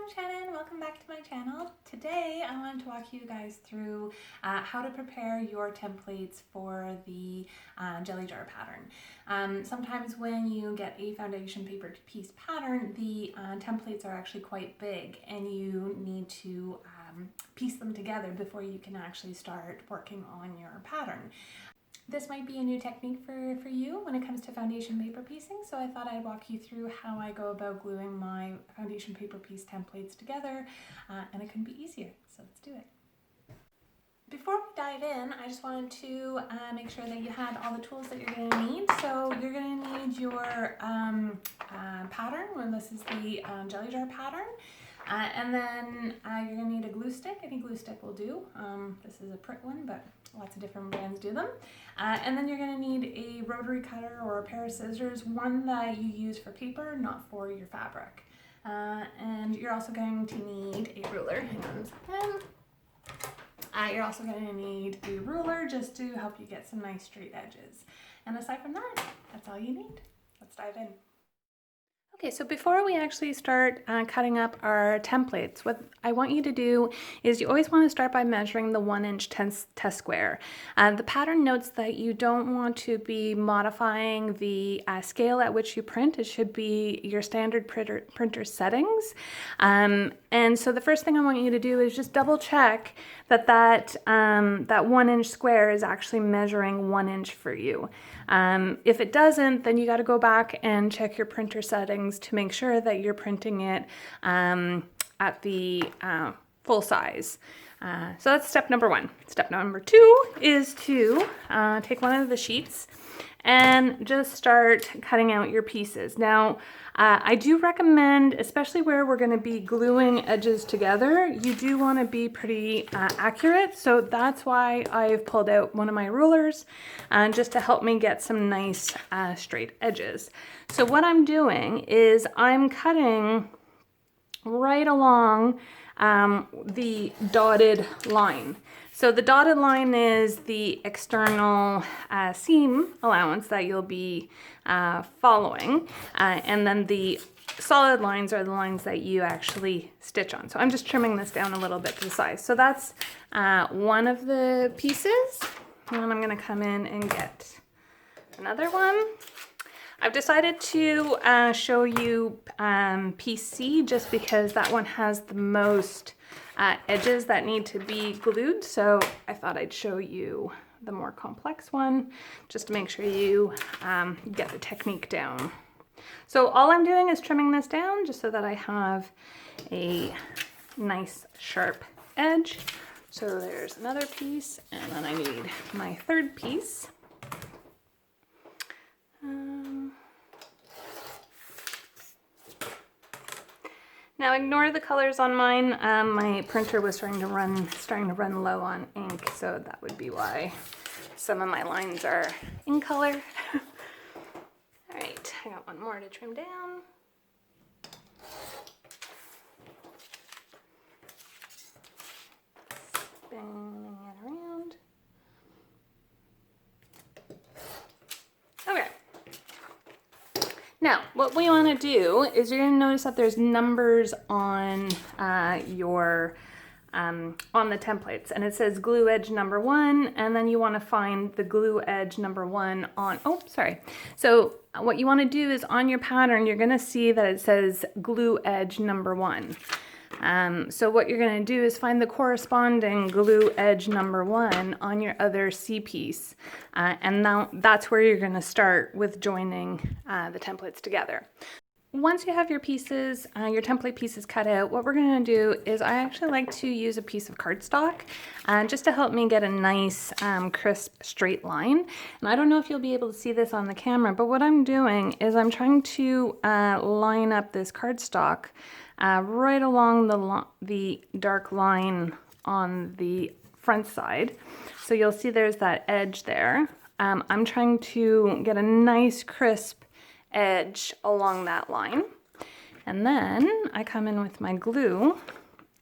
I'm Shannon, welcome back to my channel. Today I wanted to walk you guys through how to prepare your templates for the Jelly Jar pattern. Sometimes when you get a foundation paper piece pattern, the templates are actually quite big and you need to piece them together before you can actually start working on your pattern. This might be a new technique for you when it comes to foundation paper piecing, so I thought I'd walk you through how I go about gluing my foundation paper piece templates together, and it couldn't be easier, so let's do it. Before we dive in, I just wanted to make sure that you had all the tools that you're going to need. So you're going to need your pattern, well, this is the Jelly Jar pattern. And then you're going to need a glue stick. Any glue stick will do. This is a Pritt one, but lots of different brands do them. And then you're going to need a rotary cutter or a pair of scissors, one that you use for paper, not for your fabric. And you're also going to need a ruler. Hang on a second. You're also going to need a ruler just to help you get some nice straight edges. And aside from that, that's all you need. Let's dive in. Okay, so before we actually start cutting up our templates, what I want you to do is you always want to start by measuring the 1-inch test square. The pattern notes that you don't want to be modifying the scale at which you print. It should be your standard printer settings. And so the first thing I want you to do is just double check that 1-inch square is actually measuring 1 inch for you. If it doesn't, then you got to go back and check your printer settings to make sure that you're printing it at the full size. So that's step number one. Step number two is to take one of the sheets and just start cutting out your pieces. Now, I do recommend, especially where we're going to be gluing edges together, you do want to be pretty accurate. So that's why I've pulled out one of my rulers just to help me get some nice straight edges. So what I'm doing is I'm cutting right along the dotted line. So the dotted line is the external seam allowance that you'll be following, and then the solid lines are the lines that you actually stitch on. So I'm just trimming this down a little bit to the size. So that's one of the pieces, and then I'm going to come in and get another one. I've decided to show you piece C just because that one has the most edges that need to be glued, so I thought I'd show you the more complex one just to make sure you get the technique down. So all I'm doing is trimming this down just so that I have a nice sharp edge. So there's another piece, and then I need my third piece. Now ignore the colors on mine. My printer was starting to run low on ink, so that would be why some of my lines are in color. All right, I got one more to trim down. Spinning it around. Okay. Now, what we want to do is you're going to notice that there's numbers on on the templates, and it says glue edge number 1, and then you want to find the glue edge number 1 on. Oh, sorry. So what you want to do is on your pattern, you're going to see that it says glue edge number 1. So what you're going to do is find the corresponding glue edge number 1 on your other C piece, and now that's where you're going to start with joining the templates together. Once you have your pieces, your template pieces cut out, what we're going to do is I actually like to use a piece of cardstock just to help me get a nice crisp straight line. And I don't know if you'll be able to see this on the camera, but what I'm doing is I'm trying to line up this cardstock right along the dark line on the front side. So you'll see there's that edge there. I'm trying to get a nice crisp edge along that line. And then I come in with my glue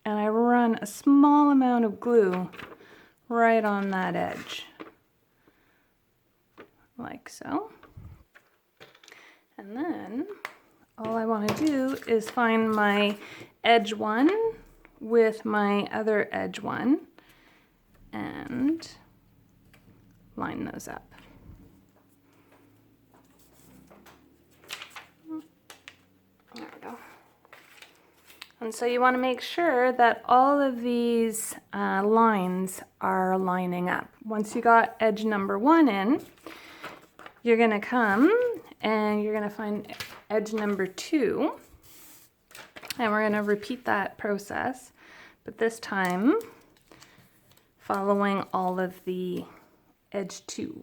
and I run a small amount of glue right on that edge, like so. And then all I want to do is find my edge one with my other edge one and line those up. There we go. And so you want to make sure that all of these lines are lining up. Once you got edge number one in, you're going to come and you're going to find edge number two. And we're going to repeat that process, but this time following all of the edge two.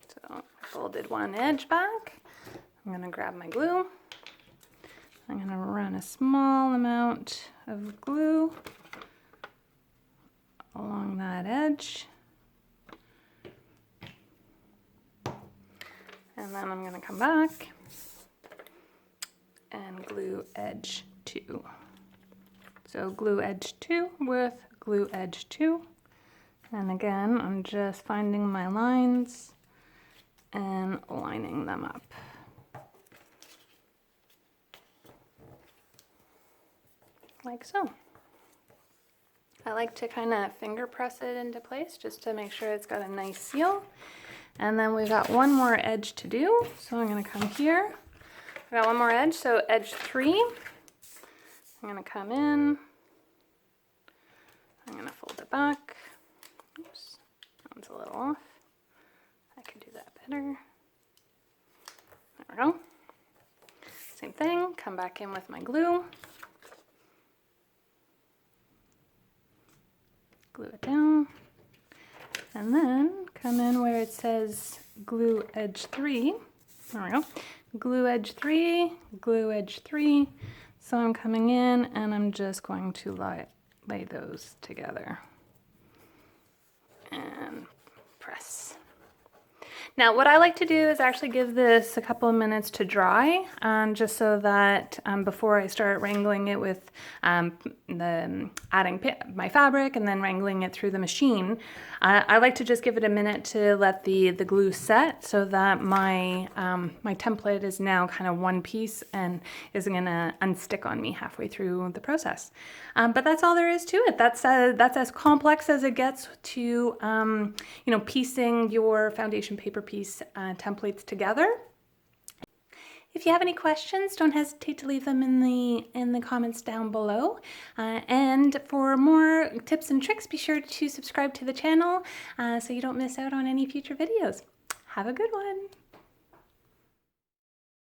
So I folded one edge back. I'm going to grab my glue. I'm going to run a small amount of glue along that edge. And then I'm going to come back and glue edge two. So glue edge two with glue edge two. And again, I'm just finding my lines and lining them up. Like so. I like to kind of finger press it into place just to make sure it's got a nice seal. And then we've got one more edge to do. So I'm going to come here. I've got one more edge, so edge three. I'm going to come in. I'm going to fold it back. Oops, that one's a little off. I could do that better. There we go. Same thing, come back in with my glue. Glue it down, and then come in where it says glue edge three. There we go. Glue edge three, glue edge three. So I'm coming in and I'm just going to lay those together and press. Now what I like to do is actually give this a couple of minutes to dry, just so that before I start wrangling it with adding my fabric and then wrangling it through the machine, I like to just give it a minute to let the glue set so that my my template is now kind of one piece and isn't going to unstick on me halfway through the process. But that's all there is to it. That's as complex as it gets to you know, piecing your foundation paper piece templates together. If you have any questions, don't hesitate to leave them in the comments down below. And for more tips and tricks, be sure to subscribe to the channel so you don't miss out on any future videos. Have a good one.